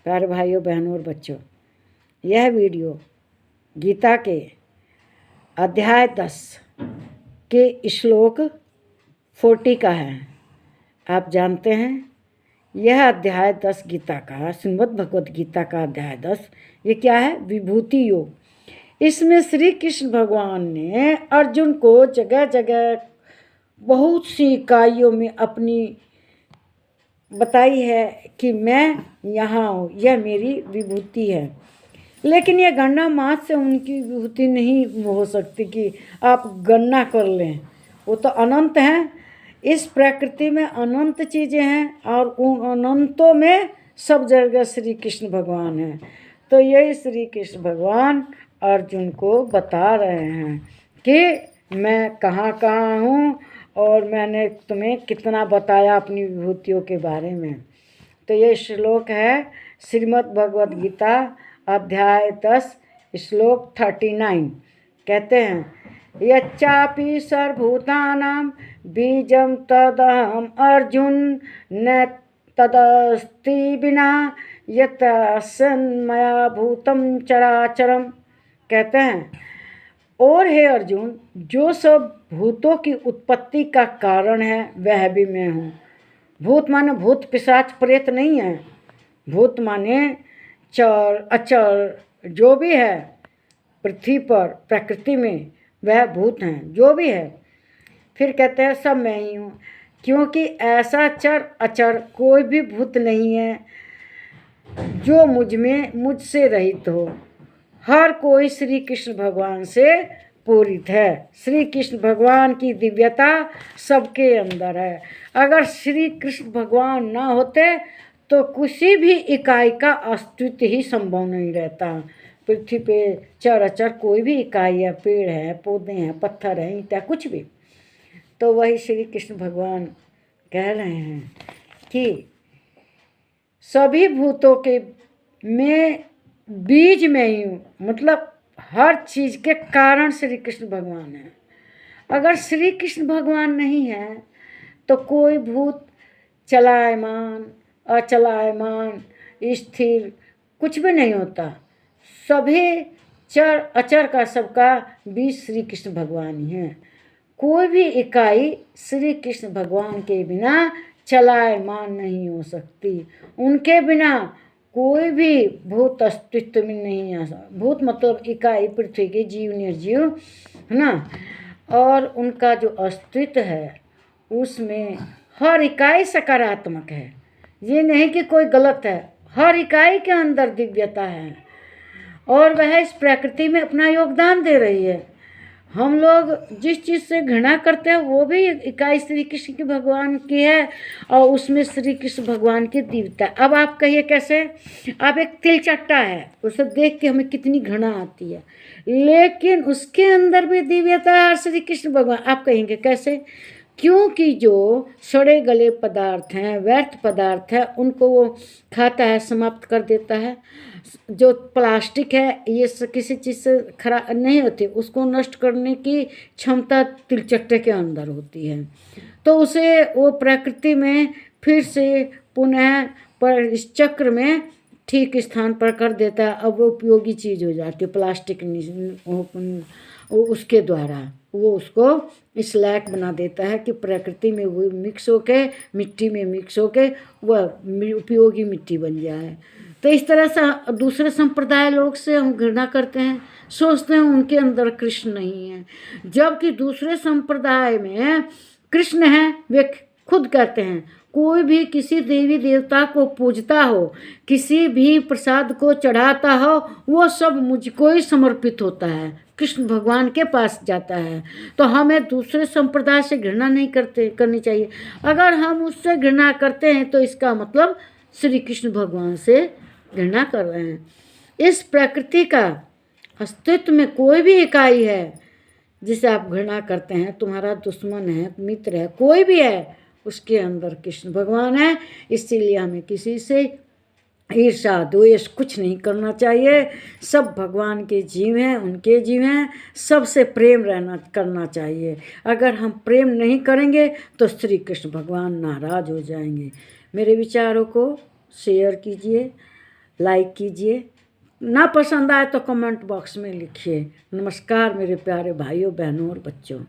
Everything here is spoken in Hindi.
प्यारे भाइयों बहनों और बच्चों, यह वीडियो गीता के अध्याय 10 के श्लोक 40 का है। आप जानते हैं यह अध्याय 10 गीता का, श्रीमद् भगवत गीता का अध्याय 10, ये क्या है? विभूति योग। इसमें श्री कृष्ण भगवान ने अर्जुन को जगह जगह बहुत सी इकाइयों में अपनी बताई है कि मैं यहाँ हूँ, यह मेरी विभूति है। लेकिन यह गणना मात्र से उनकी विभूति नहीं हो सकती कि आप गणना कर लें। वो तो अनंत हैं। इस प्रकृति में अनंत चीज़ें हैं और उन अनंतों में सब जगह श्री कृष्ण भगवान हैं। तो यही श्री कृष्ण भगवान अर्जुन को बता रहे हैं कि मैं कहाँ कहाँ हूँ और मैंने तुम्हें कितना बताया अपनी विभूतियों के बारे में। तो ये श्लोक है श्रीमद् भगवद गीता अध्याय 10 श्लोक 39। कहते हैं यच्चापि सर्वभूतानां बीजं तदहम् अर्जुन न तदस्ति विना यत् सन्मया भूतं चराचरम। कहते हैं और हे अर्जुन, जो सब भूतों की उत्पत्ति का कारण है वह भी मैं हूँ। भूत माने भूत पिशाच प्रेत नहीं है। भूत माने चर अचर जो भी है पृथ्वी पर प्रकृति में वह भूत हैं, जो भी है। फिर कहते हैं सब मैं ही हूँ, क्योंकि ऐसा चर अचर कोई भी भूत नहीं है जो मुझसे रहित हो। हर कोई श्री कृष्ण भगवान से पूरित है। श्री कृष्ण भगवान की दिव्यता सबके अंदर है। अगर श्री कृष्ण भगवान ना होते तो किसी भी इकाई का अस्तित्व ही संभव नहीं रहता। पृथ्वी पे चर अचर कोई भी इकाई है, पेड़ है, पौधे हैं, पत्थर है, ईंटा, कुछ भी। तो वही श्री कृष्ण भगवान कह रहे हैं कि सभी भूतों के में बीज में ही हूँ, मतलब हर चीज़ के कारण श्री कृष्ण भगवान है। अगर श्री कृष्ण भगवान नहीं है तो कोई भूत चलायमान, अचलायमान, स्थिर कुछ भी नहीं होता। सभी चर अचर का सबका बीज श्री कृष्ण भगवान ही है। कोई भी इकाई श्री कृष्ण भगवान के बिना चलायमान नहीं हो सकती। उनके बिना कोई भी भूत अस्तित्व में नहीं आ सकता। भूत मतलब इकाई, पृथ्वी के जीव निर्जीव है ना। और उनका जो अस्तित्व है उसमें हर इकाई सकारात्मक है। ये नहीं कि कोई गलत है। हर इकाई के अंदर दिव्यता है और वह इस प्रकृति में अपना योगदान दे रही है। हम लोग जिस चीज़ से घृणा करते हैं वो भी इकाई श्री कृष्ण की भगवान की है और उसमें श्री कृष्ण भगवान की दिव्यता। अब आप कहिए कैसे? अब एक तिल चट्टा है, उसे देख के हमें कितनी घृणा आती है, लेकिन उसके अंदर भी दिव्यता है श्री कृष्ण भगवान। आप कहेंगे कैसे? क्योंकि जो सड़े गले पदार्थ हैं, व्यर्थ पदार्थ है, उनको वो खाता है, समाप्त कर देता है। जो प्लास्टिक है ये किसी चीज़ से खराब नहीं होती, उसको नष्ट करने की क्षमता तिलचट्टे के अंदर होती है। तो उसे वो प्रकृति में फिर से पुनः पर इस चक्र में ठीक स्थान पर कर देता है। अब वो उपयोगी चीज़ हो जाती है। प्लास्टिक उसके द्वारा वो उसको इस लायक बना देता है कि प्रकृति में वो मिक्स होके, मिट्टी में मिक्स होके वह उपयोगी मिट्टी बन जाए। तो इस तरह से दूसरे संप्रदाय लोग से हम घृणा करते हैं, सोचते हैं उनके अंदर कृष्ण नहीं है, जबकि दूसरे संप्रदाय में कृष्ण हैं। वे खुद कहते हैं कोई भी किसी देवी देवता को पूजता हो, किसी भी प्रसाद को चढ़ाता हो, वो सब मुझको ही समर्पित होता है, कृष्ण भगवान के पास जाता है। तो हमें दूसरे संप्रदाय से घृणा नहीं करनी चाहिए। अगर हम उससे घृणा करते हैं तो इसका मतलब श्री कृष्ण भगवान से घृणा कर रहे हैं। इस प्रकृति का अस्तित्व में कोई भी इकाई है जिसे आप घृणा करते हैं, तुम्हारा दुश्मन है, मित्र है, कोई भी है, उसके अंदर कृष्ण भगवान है। इसीलिए हमें किसी से ईर्षा द्वेष कुछ नहीं करना चाहिए। सब भगवान के जीव हैं, उनके जीव हैं, सबसे प्रेम करना चाहिए। अगर हम प्रेम नहीं करेंगे तो श्री कृष्ण भगवान नाराज हो जाएंगे। मेरे विचारों को शेयर कीजिए, लाइक कीजिए, ना पसंद आए तो कमेंट बॉक्स में लिखिए। नमस्कार मेरे प्यारे भाइयों बहनों और बच्चों।